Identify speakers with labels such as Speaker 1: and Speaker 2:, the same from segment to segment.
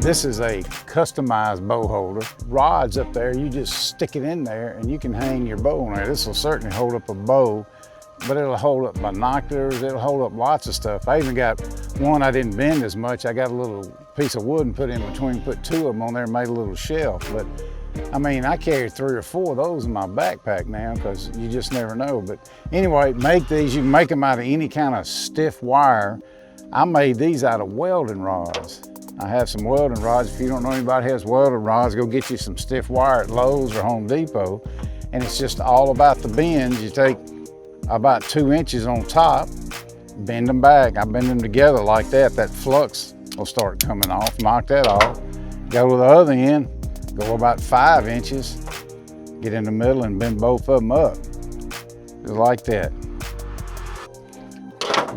Speaker 1: This is a customized bow holder. Rods up there, you just stick it in there and you can hang your bow on there. This will certainly hold up a bow, but it'll hold up binoculars, it'll hold up lots of stuff. I even got one I didn't bend as much. I got a little piece of wood and put in between, put two of them on there and made a little shelf. But I mean, I carry 3 or 4 of those in my backpack now because you just never know. But anyway, make these, you can make them out of any kind of stiff wire. I made these out of welding rods. I have some welding rods. If you don't know anybody who has welding rods, go get you some stiff wire at Lowe's or Home Depot. And it's just all about the bends. You take about 2 inches on top, bend them back. I bend them together like that. That flux will start coming off, knock that off. Go to the other end, go about 5 inches, get in the middle and bend both of them up. Just like that.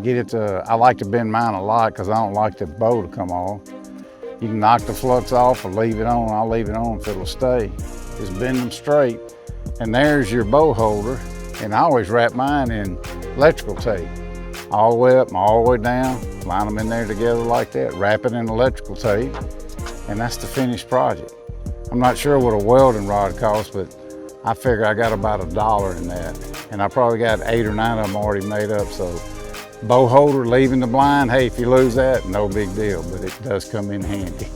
Speaker 1: Get it to, I like to bend mine a lot because I don't like the bow to come off. You can knock the flux off or leave it on. I'll leave it on if it'll stay. Just bend them straight. And there's your bow holder. And I always wrap mine in electrical tape. All the way up and all the way down. Line them in there together like that. Wrap it in electrical tape. And that's the finished project. I'm not sure what a welding rod costs, but I figure I got about $1 in that. And I probably got 8 or 9 of them already made up. So bow holder, leaving the blind, hey, if you lose that, no big deal, but it does come in handy.